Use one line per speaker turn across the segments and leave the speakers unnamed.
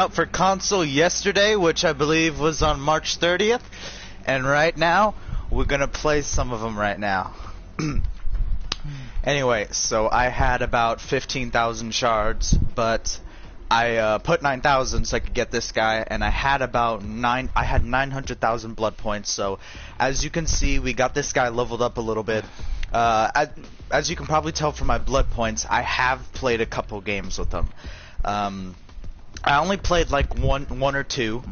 Out for console yesterday, which I believe was on March 30th, and right now we're gonna play some of them right now. Anyway, so I had about 15,000 shards, but I put 9,000 so I could get this guy, and I had about 900,000 blood points. So as you can see, we got this guy leveled up a little bit. As you can probably tell from my blood points, I have played a couple games with him. I only played like one or two.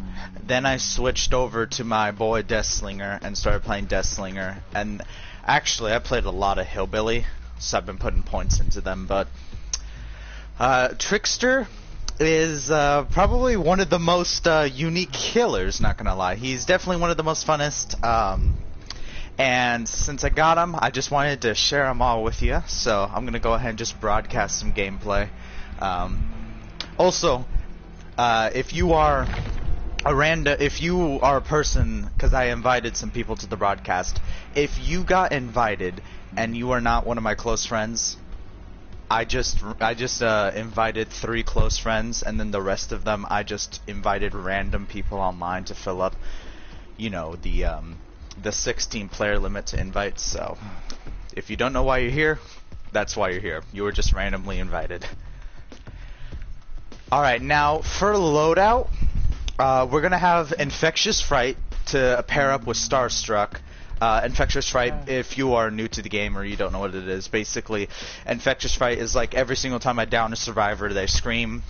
Then I switched over to my boy Deathslinger and started playing Deathslinger. And actually, I played a lot of Hillbilly, so I've been putting points into them. But Trickster is probably one of the most unique killers, not gonna lie. He's definitely one of the most funnest. And since I got him, I just wanted to share them all with you. So I'm gonna go ahead and just broadcast some gameplay. Also, if you are a person, because I invited some people to the broadcast, if you got invited and you are not one of my close friends, I just invited 3 close friends, and then the rest of them I just invited random people online to fill up, you know, the 16 player limit to invite. So if you don't know why you're here, that's why you're here. You were just randomly invited. Alright, now for loadout, we're going to have Infectious Fright to pair up with Starstruck. Infectious Fright, if you are new to the game or you don't know what it is, basically, Infectious Fright is like every single time I down a survivor, they scream.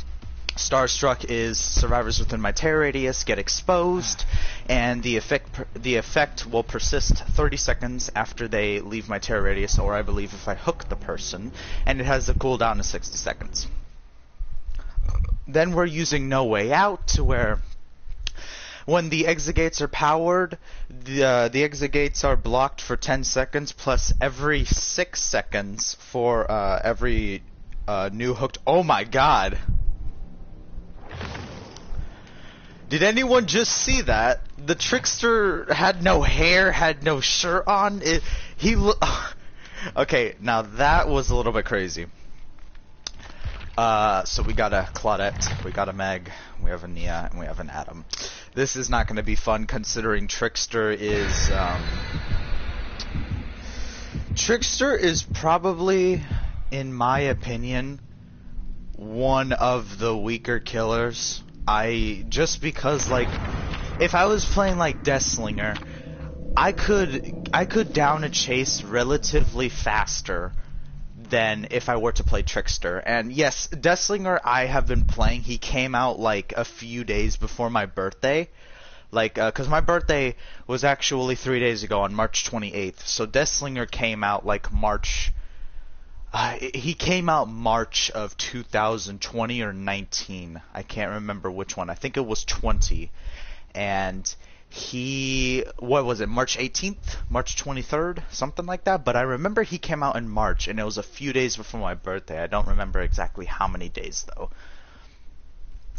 Starstruck is survivors within my terror radius get exposed, and the effect will persist 30 seconds after they leave my terror radius, or I believe if I hook the person, and it has a cooldown of 60 seconds. Then we're using No Way Out, to where when the exit gates are powered, the exit gates are blocked for 10 seconds, plus every 6 seconds for every new hooked... Oh my god! Did anyone just see that? The Trickster had no hair, had no shirt on. Okay, now that was a little bit crazy. So we got a Claudette, we got a Meg, we have a Nia, and we have an Adam. This is not going to be fun considering Trickster is probably, in my opinion, one of the weaker killers. Just because, like, if I was playing like Deathslinger, I could down a chase relatively faster than if I were to play Trickster. And yes, Deathslinger I have been playing, he came out like a few days before my birthday. Like, cause my birthday was actually 3 days ago on March 28th. So Deathslinger came out like March, he came out March of 2020 or 19. I can't remember which one. I think it was 20. And what was it, March 18th? March 23rd? Something like that. But I remember he came out in March, and it was a few days before my birthday. I don't remember exactly how many days, though.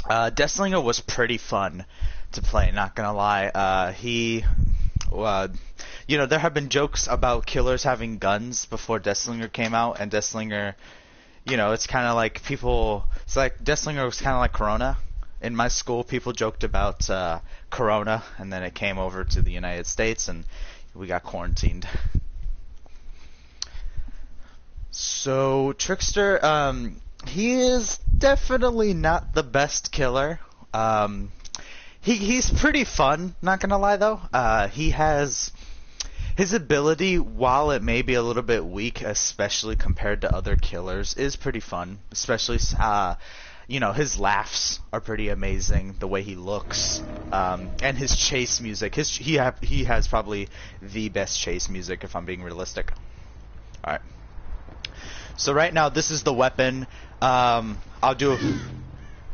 Deathslinger was pretty fun to play, not gonna lie. You know, there have been jokes about killers having guns before Deathslinger came out, and Deathslinger, you know, it's kind of like it's like Deathslinger was kind of like Corona. In my school, people joked about Corona, and then it came over to the United States, and we got quarantined. So, Trickster, he is definitely not the best killer. He's pretty fun, not gonna lie, though. He has... His ability, while it may be a little bit weak, especially compared to other killers, is pretty fun. Especially, you know, his laughs are pretty amazing, the way he looks, and his chase music. He has probably the best chase music, if I'm being realistic. Alright. So right now, this is the weapon. I'll do...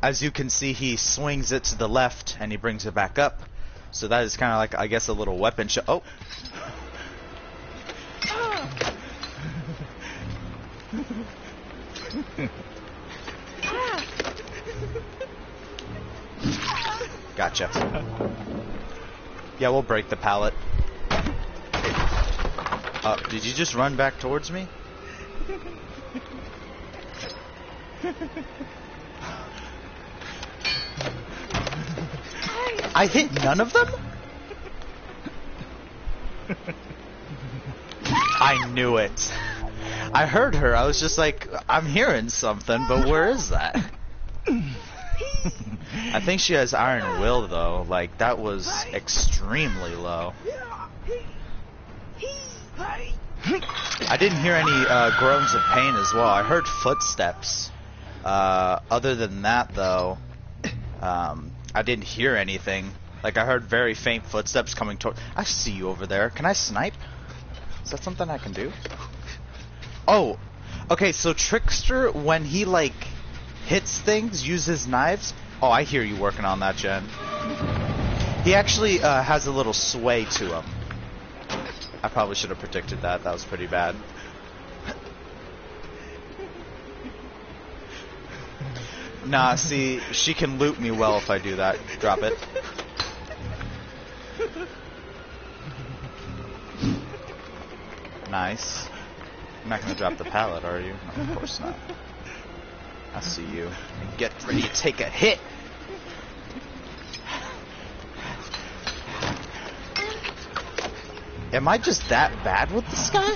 As you can see, he swings it to the left, and he brings it back up. So that is kind of like, I guess, a little weapon show. Oh! Gotcha. Yeah, we'll break the pallet. Did you just run back towards me? I hit none of them? I knew it. I heard her. I was just like, I'm hearing something, but where is that? I think she has Iron Will, though. Like, that was extremely low. I didn't hear any groans of pain as well. I heard footsteps. Other than that, though, I didn't hear anything. Like, I heard very faint footsteps coming toward... I see you over there. Can I snipe? Is that something I can do? Oh, okay, so Trickster, when he, like, hits things, uses knives... Oh, I hear you working on that, Jen. He actually has a little sway to him. I probably should have predicted that. That was pretty bad. Nah, see, she can loot me well if I do that. Drop it. Nice. You're not gonna drop the pallet, are you? No, of course not. I see you. Get ready to take a hit! Am I just that bad with this guy?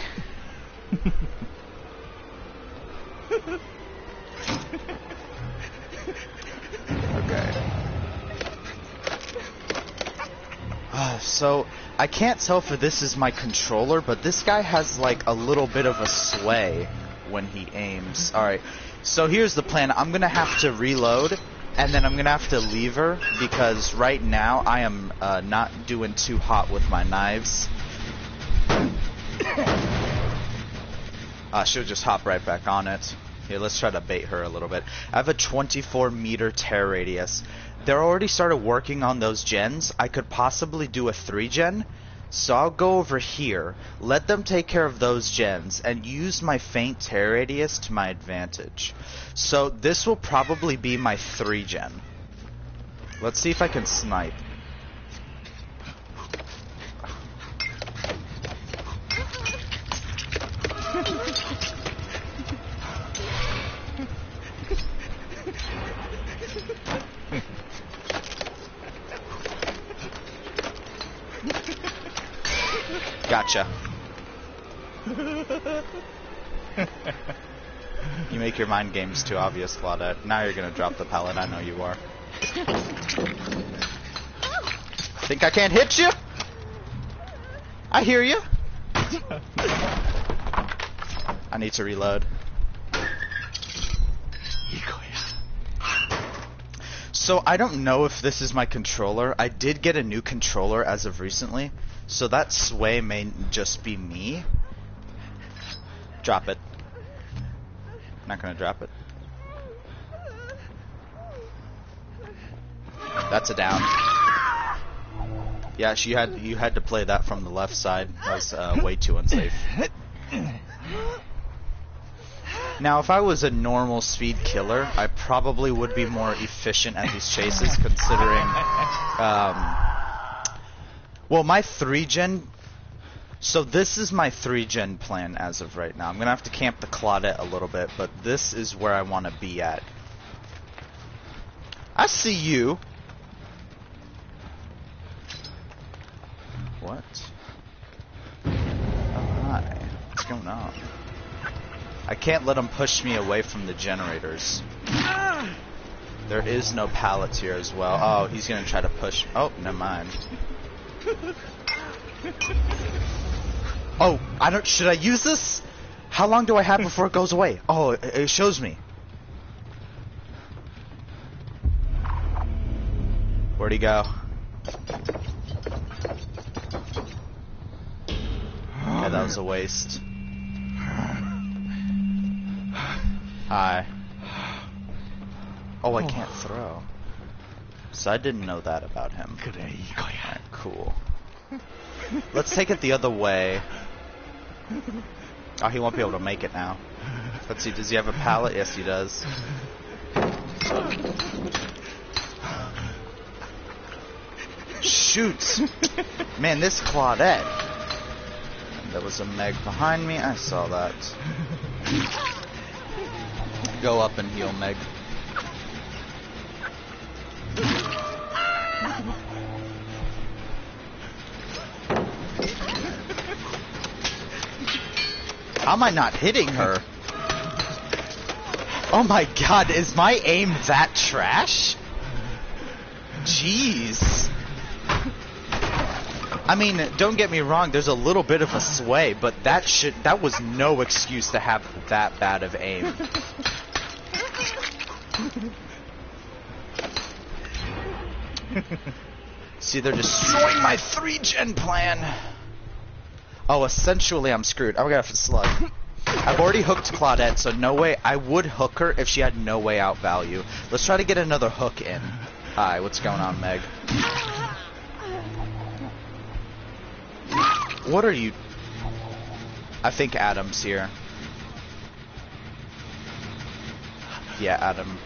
Okay. So, I can't tell if this is my controller, but this guy has like a little bit of a sway when he aims. Alright, so here's the plan. I'm gonna have to reload, and then I'm gonna have to leave her, because right now I am not doing too hot with my knives. She'll just hop right back on it. Here, let's try to bait her a little bit. I have a 24-meter tear radius. They're already started working on those gens. I could possibly do a 3-gen. So I'll go over here, let them take care of those gens, and use my faint tear radius to my advantage. So this will probably be my 3-gen. Let's see if I can snipe. Gotcha. You make your mind games too obvious, Claudette. Now you're gonna drop the pallet, I know you are. Think I can't hit you? I hear you. I need to reload. So I don't know if this is my controller. I did get a new controller as of recently. So that sway may just be me. Drop it. Not gonna drop it. That's a down. Yeah, you had to play that from the left side. That was way too unsafe. Now, if I was a normal speed killer, I probably would be more efficient at these chases, considering... well, my 3-gen... So this is my 3-gen plan as of right now. I'm going to have to camp the Claudette a little bit, but this is where I want to be at. I see you. What? Oh, hi. What's going on? I can't let them push me away from the generators. There is no pallets here as well. Oh, he's going to try to push... Oh, never mind. Oh, I don't... Should I use this? How long do I have before it goes away? Oh, it shows me. Where'd he go? Yeah, that was a waste. Hi. Oh, I can't throw. So I didn't know that about him. Alright, cool. Let's take it the other way. Oh, he won't be able to make it now. Let's see, does he have a pallet? Yes, he does. Shoot! Man, this Claudette. There was a Meg behind me. I saw that. Go up and heal Meg. How am I not hitting her? Oh my god, is my aim that trash? Jeez. I mean, don't get me wrong, there's a little bit of a sway, but that was no excuse to have that bad of aim. See, they're destroying my 3-gen plan. Oh, essentially I'm screwed. I'm gonna have to slug. I've already hooked Claudette, so no way. I would hook her if she had no way out value. Let's try to get another hook in. Hi, what's going on, Meg? What are you... I think Adam's here. Yeah, Adam.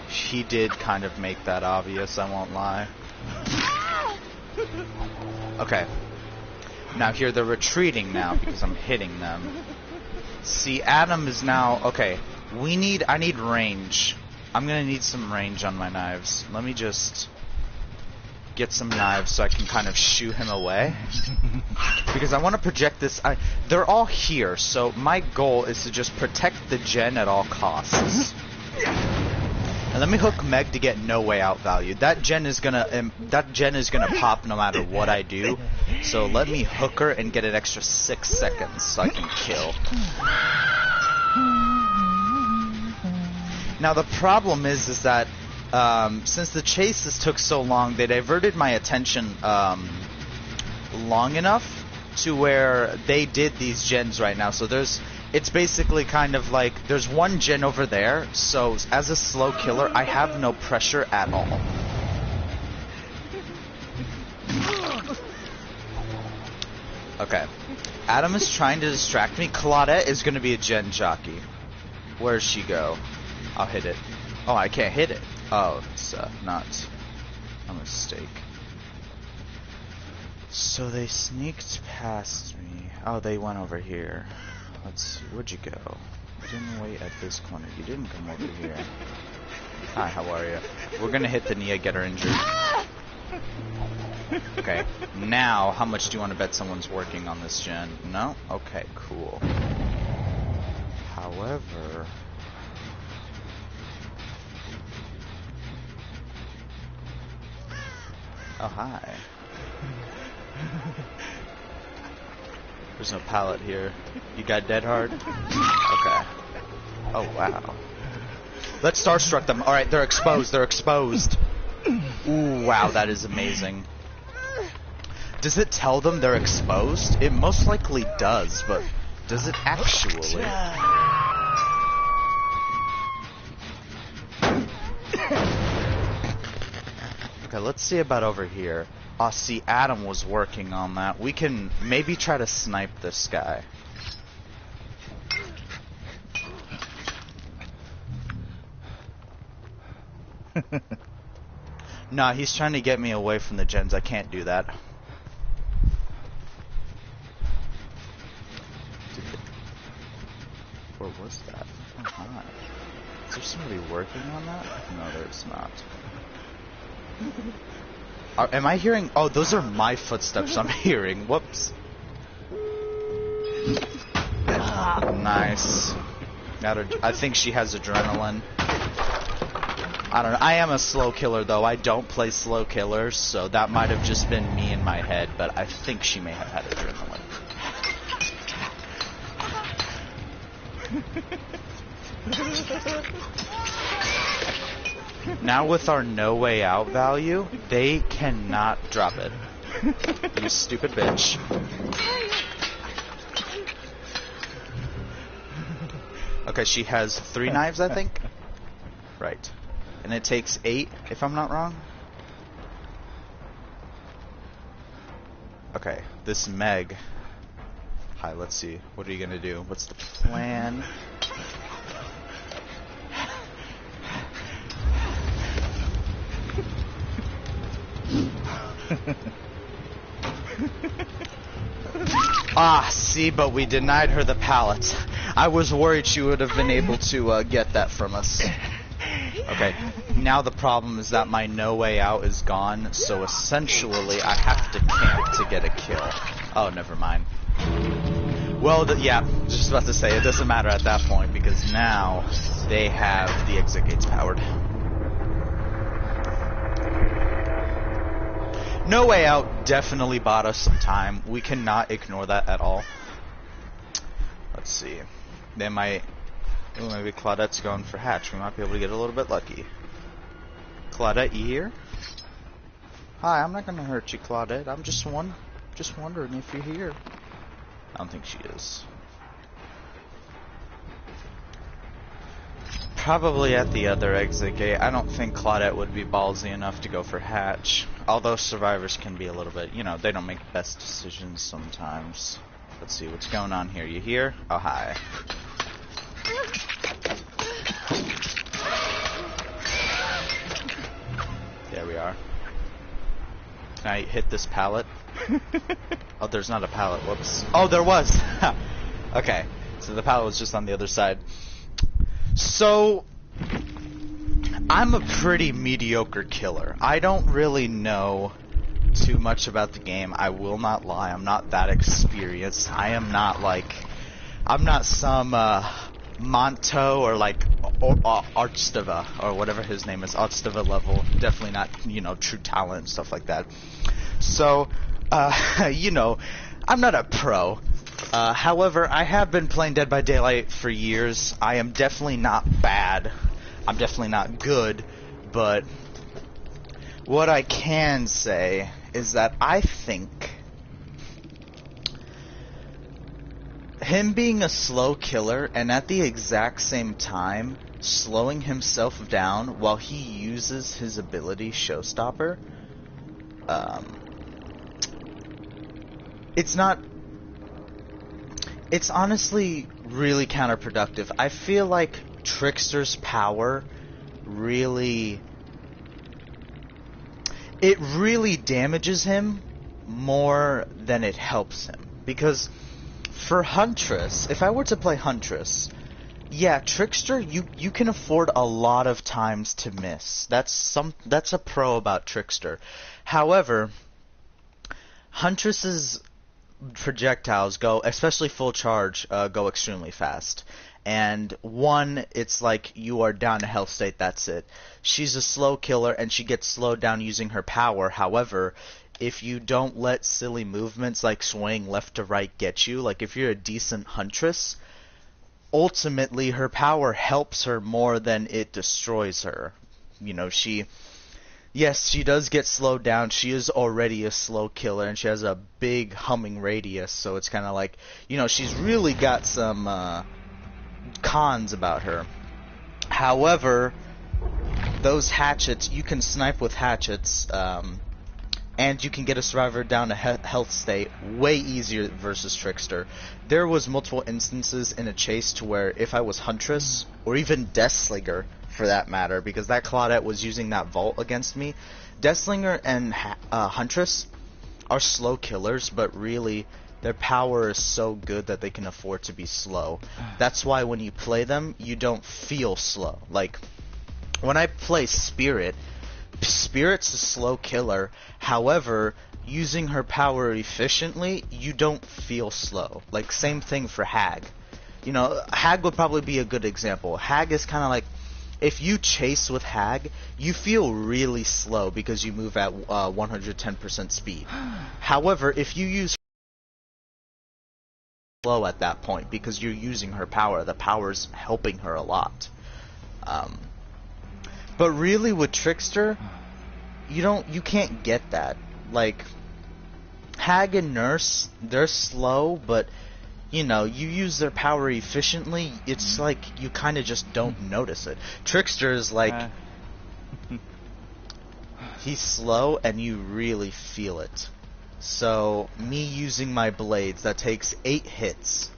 He did kind of make that obvious, I won't lie. Okay. Now here they're retreating now because I'm hitting them. See, Adam is now... Okay, I need range. I'm gonna need some range on my knives. Let me just get some knives so I can kind of shoo him away. Because I want to project this... They're all here, so my goal is to just protect the gen at all costs. And let me hook Meg to get no way out value. That gen is gonna pop no matter what I do. So let me hook her and get an extra 6 seconds so I can kill. Now the problem is that since the chases took so long, they diverted my attention long enough to where they did these gens right now. So it's basically kind of like there's one gen over there, so as a slow killer I have no pressure at all. Okay, Adam is trying to distract me. Claudette is going to be a gen jockey. Where's she go? I'll hit it. Oh, I can't hit it. Oh, it's not a mistake. So they sneaked past me. Oh, they went over here. Let's see, where'd you go? You didn't wait at this corner. You didn't come over here. Hi, how are you? We're gonna hit the Nia, get her injured. Okay, now, how much do you want to bet someone's working on this gen? No? Okay, cool. However... Oh, hi. There's no pallet here. You got dead hard? Okay. Oh, wow. Let's starstruck them. Alright, they're exposed. They're exposed. Ooh, wow, that is amazing. Does it tell them they're exposed? It most likely does, but does it actually? Okay, let's see about over here. See, Adam was working on that. We can maybe try to snipe this guy. Nah, he's trying to get me away from the gens. I can't do that. Where was that? Oh, hi. Is there somebody working on that? No, there's not. Am I hearing... Oh, those are my footsteps I'm hearing. Whoops. Nice. I think she has adrenaline. I don't know. I am a slow killer, though. I don't play slow killers, so that might have just been me in my head, but I think she may have had adrenaline. Now with our no way out value, they cannot drop it. You stupid bitch. Okay, she has 3 knives, I think? Right. And it takes 8, if I'm not wrong? Okay, this Meg. Hi, let's see. What are you gonna do? What's the plan? See, but we denied her the pallet. I was worried she would have been able to get that from us. Okay, now the problem is that my no way out is gone, so essentially I have to camp to get a kill. Oh, never mind. Well, yeah, just about to say, it doesn't matter at that point, because now they have the exit gates powered. No Way Out definitely bought us some time. We cannot ignore that at all. Let's see. They might... Ooh, maybe Claudette's going for hatch. We might be able to get a little bit lucky. Claudette, you here? Hi, I'm not gonna hurt you, Claudette. I'm just wondering if you're here. I don't think she is. Probably at the other exit gate. I don't think Claudette would be ballsy enough to go for hatch. Although survivors can be a little bit, you know, they don't make the best decisions sometimes. Let's see what's going on here. You here? Oh, hi. There we are. Can I hit this pallet? Oh, there's not a pallet. Whoops. Oh, there was. Okay. So the pallet was just on the other side. So, I'm a pretty mediocre killer. I don't really know too much about the game. I will not lie. I'm not that experienced. I am not like... I'm not some Monto or like Archstava or whatever his name is. Archstava level. Definitely not, you know, true talent and stuff like that. So, you know, I'm not a pro. However, I have been playing Dead by Daylight for years. I am definitely not bad. I'm definitely not good. But what I can say is that I think him being a slow killer and at the exact same time slowing himself down while he uses his ability Showstopper, it's honestly really counterproductive. I feel like Trickster's power really damages him more than it helps him. Because for Huntress, if I were to play Huntress, yeah, Trickster, you can afford a lot of times to miss. That's a pro about Trickster. However, Huntress's projectiles go, especially full charge, go extremely fast. And one, it's like you are down to health state, that's it. She's a slow killer and she gets slowed down using her power. However, if you don't let silly movements like swaying left to right get you, like if you're a decent Huntress, ultimately her power helps her more than it destroys her. You know, yes, she does get slowed down. She is already a slow killer, and she has a big humming radius, so it's kind of like, you know, she's really got some cons about her. However, those hatchets, you can snipe with hatchets, and you can get a survivor down to health state way easier versus Trickster. There was multiple instances in a chase to where if I was Huntress, or even Deathslinger, for that matter, because that Claudette was using that vault against me. Deathslinger and Huntress are slow killers, but really their power is so good that they can afford to be slow. That's why when you play them, you don't feel slow. Like, when I play Spirit's a slow killer. However, using her power efficiently, you don't feel slow. Like, same thing for Hag. You know, Hag would probably be a good example. Hag is kind of like, if you chase with Hag, you feel really slow because you move at 110% speed. However, if you use slow at that point because you're using her power, the power's helping her a lot. But really with Trickster, you can't get that. Like, Hag and Nurse, they're slow, but you know, you use their power efficiently, it's like you kind of just don't notice it. Trickster is like, he's slow and you really feel it. So, me using my blades, that takes 8 hits,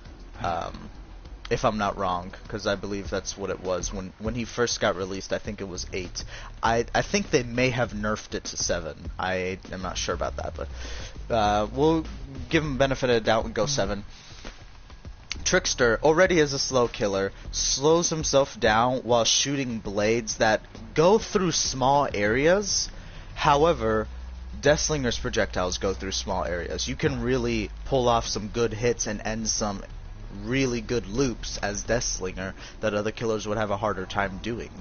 if I'm not wrong, because I believe that's what it was. When he first got released, I think it was 8. I think they may have nerfed it to 7. I am not sure about that, but we'll give him benefit of the doubt and go 7. Trickster, already as a slow killer, slows himself down while shooting blades that go through small areas. However, Deathslinger's projectiles go through small areas. You can really pull off some good hits and end some really good loops as Deathslinger that other killers would have a harder time doing.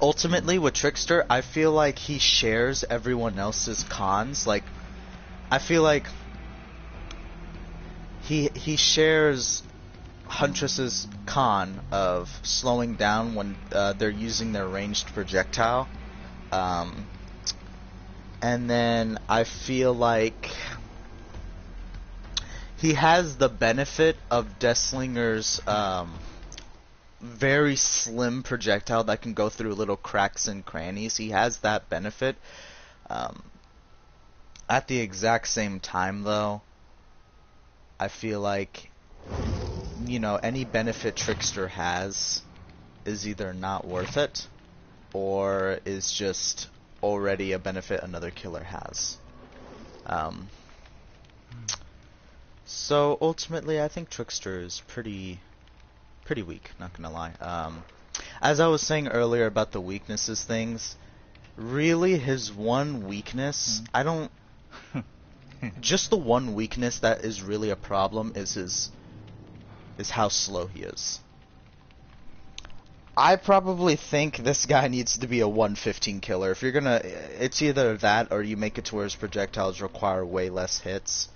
Ultimately, with Trickster, I feel like he shares everyone else's cons. Like, I feel like he shares Huntress's con of slowing down when they're using their ranged projectile. And then I feel like he has the benefit of Deathslinger's very slim projectile that can go through little cracks and crannies. He has that benefit. At the exact same time, though, I feel like, you know, any benefit Trickster has is either not worth it or is just already a benefit another killer has. So ultimately, I think Trickster is pretty weak, not gonna lie. As I was saying earlier about the weaknesses things, really his one weakness, I don't... just the one weakness that is really a problem is how slow he is. I probably think this guy needs to be a 115 killer. If you're gonna... it's either that or you make it to where his projectiles require way less hits.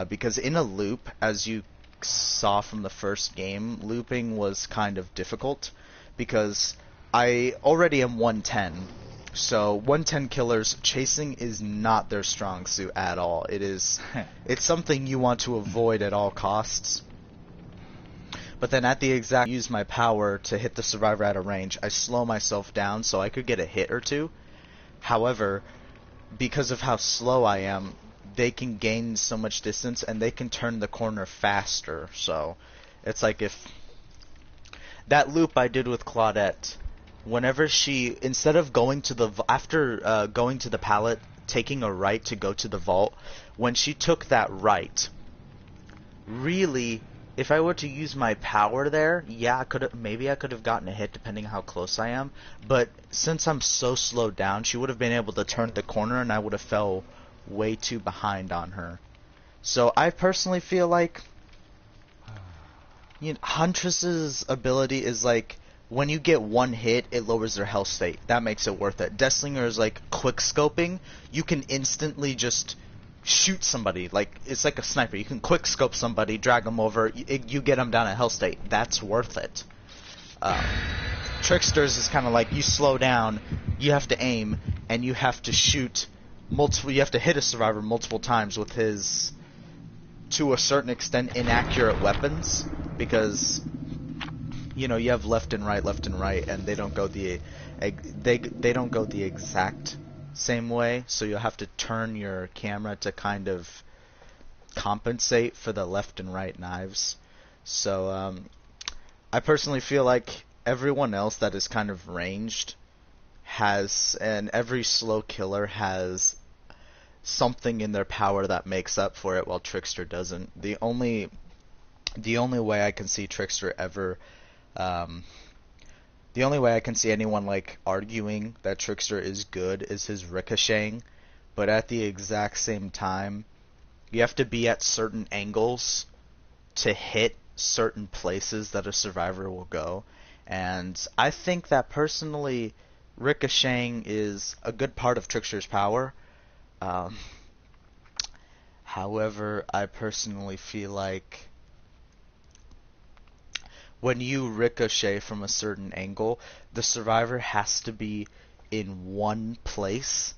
Because in a loop, as you saw from the first game, looping was kind of difficult because I already am 110. So 110 killers, chasing is not their strong suit at all. It's something you want to avoid at all costs. But then at the exact use my power to hit the survivor at a range, I slow myself down so I could get a hit or two. However, because of how slow I am, they can gain so much distance and they can turn the corner faster. So it's like if that loop I did with Claudette, whenever she, instead of going to the, after going to the pallet, taking a right to go to the vault, when she took that right, really, if I were to use my power there, yeah, maybe I could have gotten a hit depending how close I am, but since I'm so slowed down, she would have been able to turn the corner and I would have fell way too behind on her. So I personally feel like, you know, Huntress's ability is like, when you get one hit, it lowers their health state. That makes it worth it. Deathslinger is like quick scoping. You can instantly just shoot somebody. Like, it's like a sniper. You can quick scope somebody, drag them over, you get them down at health state. That's worth it. Trickster's is kind of like, you slow down, you have to aim, and you have to shoot multiple, you have to hit a survivor multiple times with his, to a certain extent, inaccurate weapons, because, you know, you have left and right, and they don't go the, they don't go the exact same way, so you'll have to turn your camera to kind of compensate for the left and right knives. So, I personally feel like everyone else that is kind of ranged has, and every slow killer has something in their power that makes up for it, while Trickster doesn't. The only way I can see Trickster ever, the only way I can see anyone like arguing that Trickster is good is his ricocheting, but at the exact same time, you have to be at certain angles to hit certain places that a survivor will go, and I think that personally ricocheting is a good part of Trickster's power. However, I personally feel like when you ricochet from a certain angle, the survivor has to be in one place,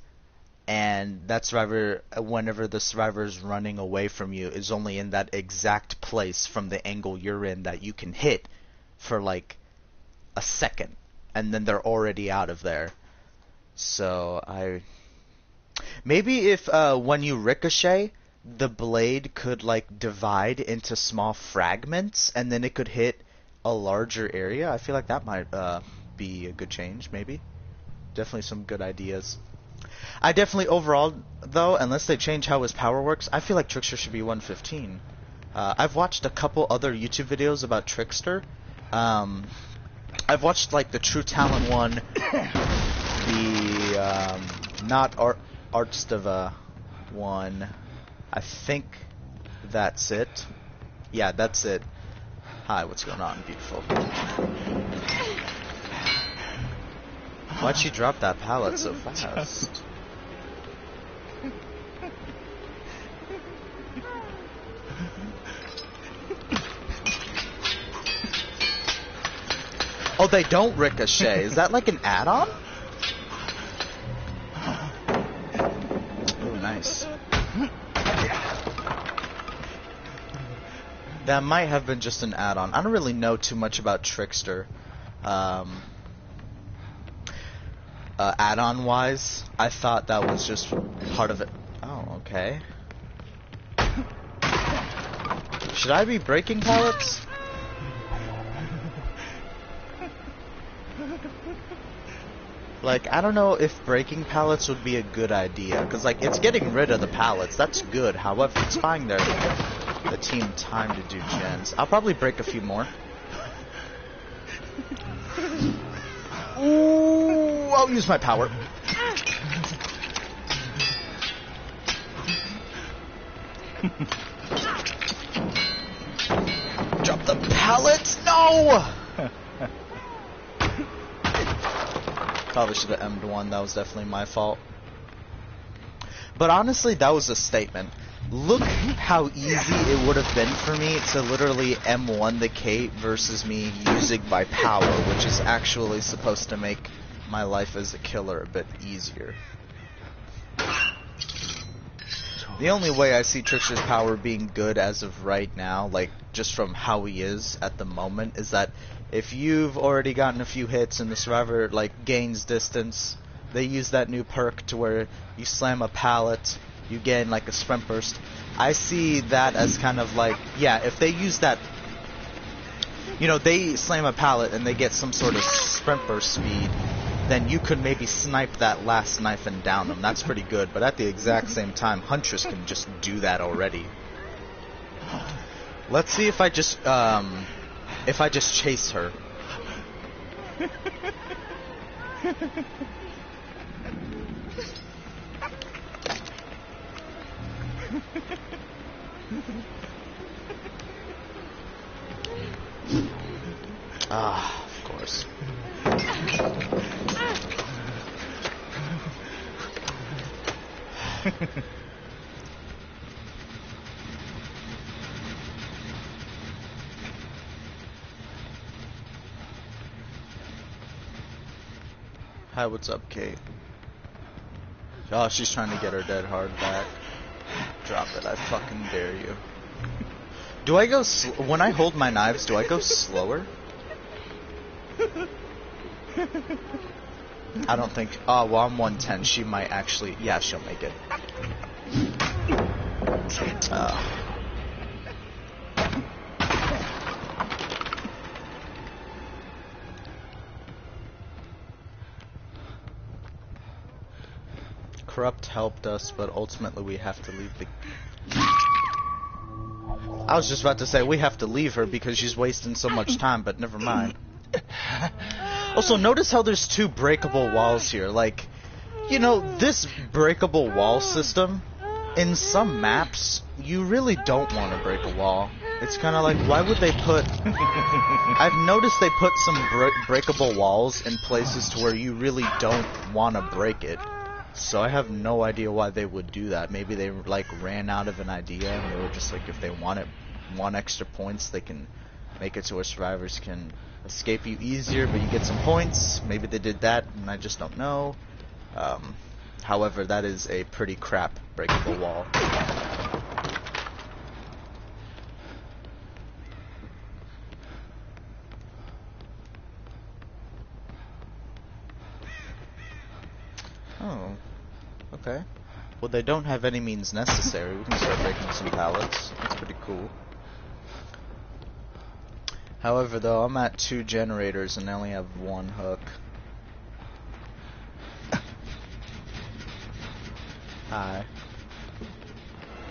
and that survivor, whenever the survivor is running away from you, is only in that exact place from the angle you're in that you can hit for like a second, and then they're already out of there. So maybe if when you ricochet, the blade could like divide into small fragments, and then it could hit a larger area. I feel like that might be a good change, maybe. Definitely some good ideas. I definitely, overall, though, unless they change how his power works, I feel like Trickster should be 115. I've watched a couple other YouTube videos about Trickster. I've watched, like, the True Talent one, the, not Artstava one. I think that's it. Yeah, that's it. Hi, what's going on, beautiful? Why'd she drop that pallet so fast? Oh, they don't ricochet. Is that like an add-on? Oh, nice. That might have been just an add-on. I don't really know too much about Trickster. Add-on wise, I thought that was just part of it. Oh, okay. Should I be breaking pallets? Like, I don't know if breaking pallets would be a good idea, because, like, it's getting rid of the pallets. That's good. However, it's buying the team time to do gens. I'll probably break a few more. Ooh, I'll use my power. Drop the pallets! No! Probably should have M'd one. That was definitely my fault. But honestly, that was a statement. Look how easy it would have been for me to literally M1 the Kate versus me using my power, which is actually supposed to make my life as a killer a bit easier. The only way I see Trickster's power being good as of right now, like just from how he is at the moment, is that if you've already gotten a few hits and the survivor like gains distance, they use that new perk to where you slam a pallet, you gain like a sprint burst. I see that as kind of like, yeah, if they use that, you know, they slam a pallet and they get some sort of sprint burst speed, then you could maybe snipe that last knife and down them. That's pretty good, but at the exact same time, Huntress can just do that already. Let's see if I just chase her. Ah, of course. Hi, what's up, Kate? Oh, she's trying to get her dead hard back. Drop it, I fucking dare you. Do I go when I hold my knives, do I go slower? I don't think. Oh, well, I'm 110. She might actually. Yeah, she'll make it. Corrupt helped us, but ultimately we have to leave the... I was just about to say we have to leave her because she's wasting so much time, but never mind. Also, notice how there's two breakable walls here. Like, you know, this breakable wall system, in some maps, you really don't want to break a wall. It's kind of like, why would they put... I've noticed they put some breakable walls in places to where you really don't want to break it. So I have no idea why they would do that. Maybe they like ran out of an idea and they were just like, if they wanted 1 extra points, they can make it to where survivors can escape you easier, but you get some points. Maybe they did that, and I just don't know. However, that is a pretty crap breakable wall. Oh, okay. Well, they don't have any means necessary. We can start breaking some pallets. That's pretty cool. However, though, I'm at 2 generators and I only have 1 hook. Hi.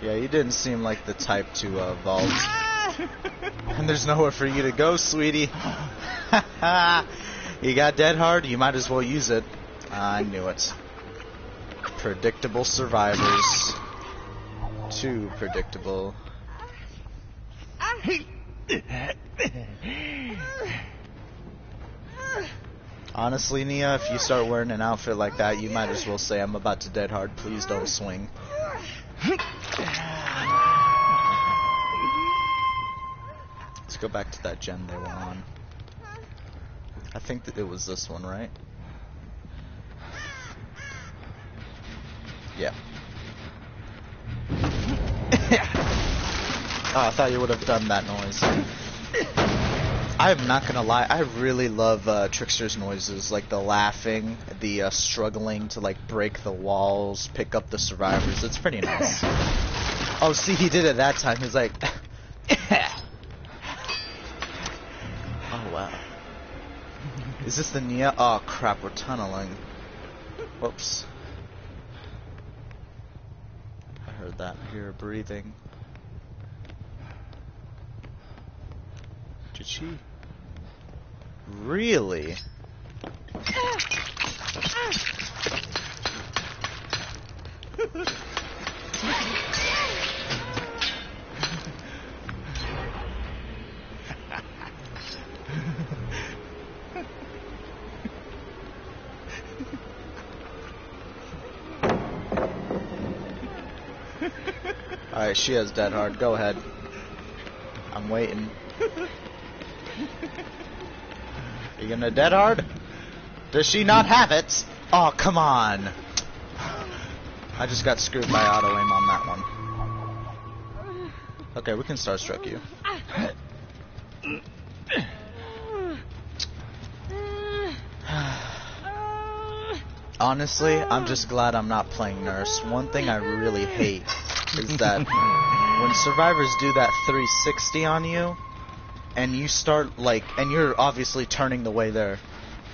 Yeah, you didn't seem like the type to vault. And there's nowhere for you to go, sweetie. You got dead hard, you might as well use it. I knew it. Predictable survivors. Too predictable. Honestly, Nia, if you start wearing an outfit like that, you might as well say, I'm about to dead hard, please don't swing. Let's go back to that gen they were on. I think that it was this one, right? Yeah. Oh, I thought you would have done that noise. I'm not gonna lie, I really love Trickster's noises, like the laughing, the struggling to like break the walls, pick up the survivors. It's pretty nice. Oh, see, he did it that time. He's like, oh wow. Is this the Nia? Oh crap, we're tunneling. Whoops. I heard that. I hear her breathing. Did she? Really? Alright, she has dead hard. Go ahead. I'm waiting. You gonna dead hard? Does she not have it? Oh, come on. I just got screwed by auto aim on that one. Okay, we can start struck you. Honestly, I'm just glad I'm not playing nurse. One thing I really hate is that when survivors do that 360 on you, and you start, like, and you're obviously turning the way they're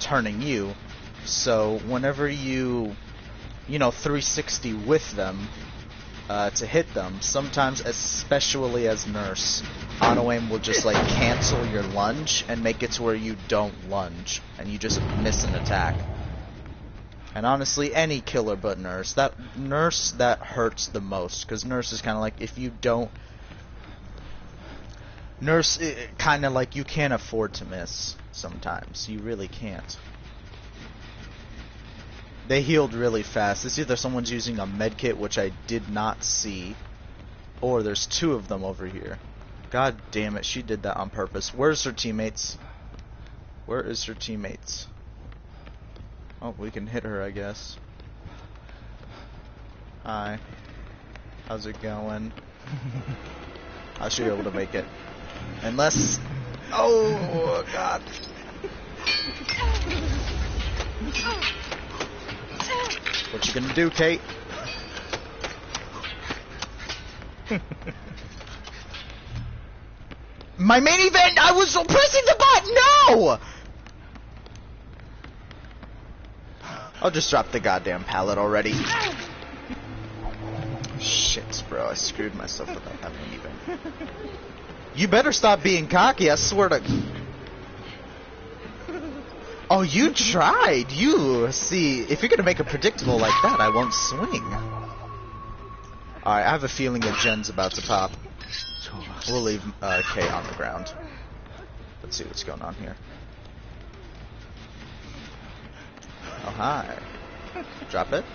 turning you, so whenever you 360 with them, to hit them, sometimes, especially as nurse, auto-aim will just, like, cancel your lunge and make it to where you don't lunge, and you just miss an attack. And honestly, any killer but nurse. That hurts the most, because nurse is kind of like, if you don't... Nurse, kind of like, you can't afford to miss sometimes. You really can't. They healed really fast. It's either someone's using a medkit, which I did not see, or there's two of them over here. God damn it, she did that on purpose. Where's her teammates? Where is her teammates? Oh, we can hit her, I guess. Hi. How's it going? I should be able to make it. Unless... Oh, God. What you gonna do, Kate? My main event! I was pressing the button! No! I'll just drop the goddamn pallet already. Shit, bro. I screwed myself without having an event. You better stop being cocky, I swear to... Oh, you tried! You... See, if you're gonna make it predictable like that, I won't swing. Alright, I have a feeling a gen's about to pop. We'll leave Kay on the ground. Let's see what's going on here. Oh, hi. Drop it?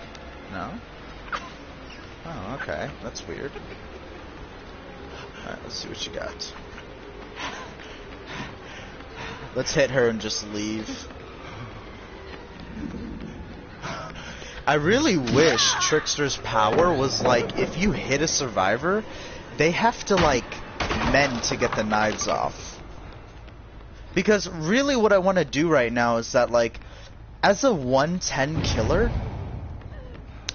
No? Oh, okay. That's weird. Alright, let's see what you got. Let's hit her and just leave. I really wish Trickster's power was like, if you hit a survivor, they have to, like, mend to get the knives off. Because really what I want to do right now is that, like, as a 110 killer,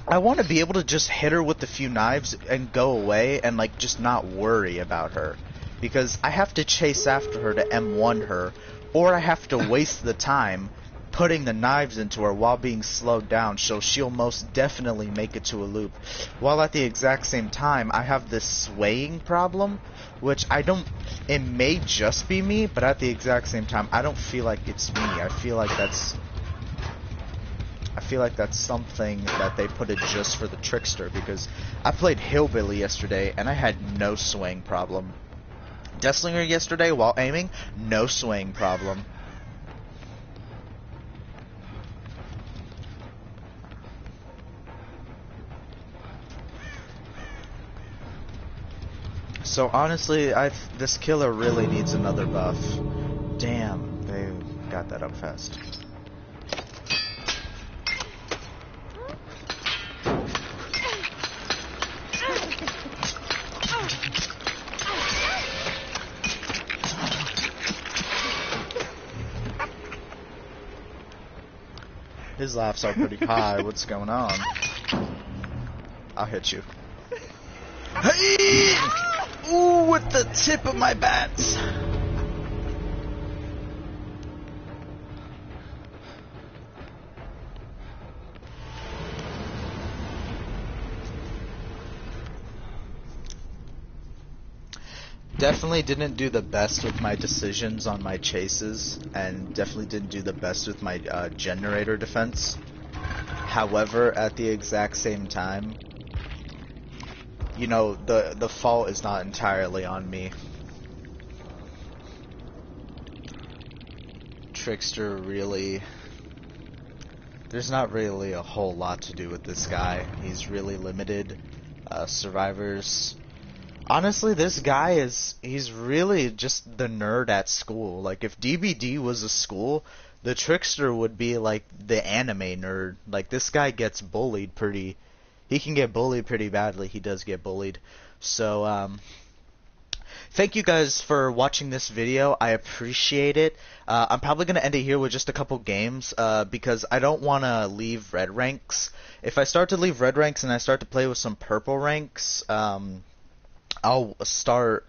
I want to be able to just hit her with a few knives and go away and, like, just not worry about her. Because I have to chase after her to M1 her, or I have to waste the time putting the knives into her while being slowed down, so she'll most definitely make it to a loop. While at the exact same time, I have this swaying problem, which I don't... It may just be me, but at the exact same time, I don't feel like it's me. I feel like that's something that they put it just for the Trickster, because I played Hillbilly yesterday, and I had no swaying problem. Deathslinger yesterday, while aiming, no swing problem. So honestly, this killer really needs another buff. Damn, they got that up fast. His laughs are pretty high. What's going on? I'll hit you. Hey! Ooh, with the tip of my bats. Definitely didn't do the best with my decisions on my chases, and definitely didn't do the best with my generator defense. However, at the exact same time, you know, the fault is not entirely on me. Trickster really... There's not really a whole lot to do with this guy. He's really limited. Survivors... Honestly, this guy he's really just the nerd at school. Like, if DBD was a school, the Trickster would be like the anime nerd. Like, this guy gets bullied he can get bullied pretty badly. He does get bullied. So, thank you guys for watching this video. I appreciate it. I'm probably going to end it here with just a couple games, because I don't want to leave red ranks. If I start to leave red ranks and I start to play with some purple ranks, I'll start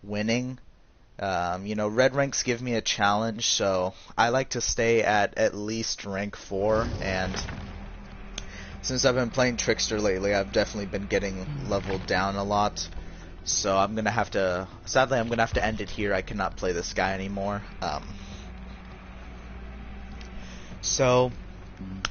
winning. You know, red ranks give me a challenge, so I like to stay at least rank 4, and since I've been playing Trickster lately, I've definitely been getting leveled down a lot. So I'm gonna have to, sadly, I'm gonna have to end it here. I cannot play this guy anymore. So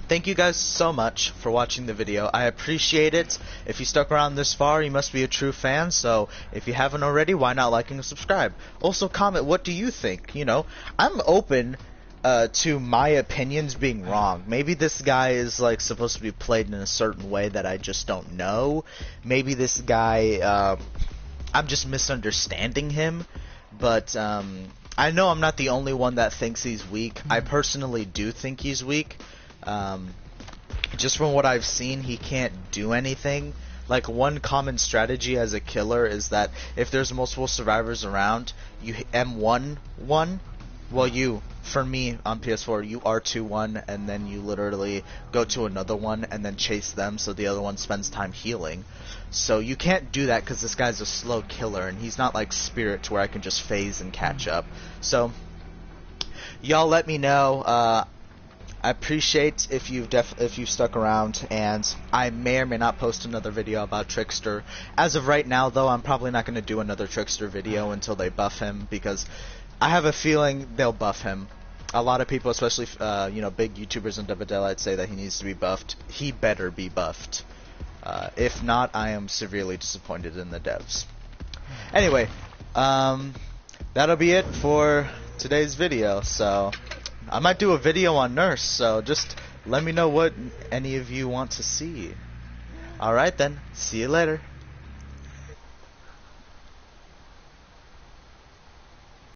thank you guys so much for watching the video. I appreciate it. If you stuck around this far, you must be a true fan. So if you haven't already, why not like and subscribe? Also comment, what do you think? You know, I'm open to my opinions being wrong. Maybe this guy is like supposed to be played in a certain way that I just don't know. Maybe this guy, I'm just misunderstanding him. But I know I'm not the only one that thinks he's weak. I personally do think he's weak. Just from what I've seen, he can't do anything. Like, one common strategy as a killer is that if there's multiple survivors around, you M1 one. Well, for me on PS4, you R2-1, and then you literally go to another one and then chase them, so the other one spends time healing. So you can't do that because this guy's a slow killer, and he's not like Spirit to where I can just phase and catch up. So y'all let me know. I appreciate if you've stuck around, and I may or may not post another video about Trickster. As of right now, though, I'm probably not going to do another Trickster video until they buff him, because I have a feeling they'll buff him. A lot of people, especially you know, big YouTubers in Dead by Daylight, say that he needs to be buffed. He better be buffed. If not, I am severely disappointed in the devs. Anyway, that'll be it for today's video. So I might do a video on Nurse, so just let me know what any of you want to see. Alright then, see you later.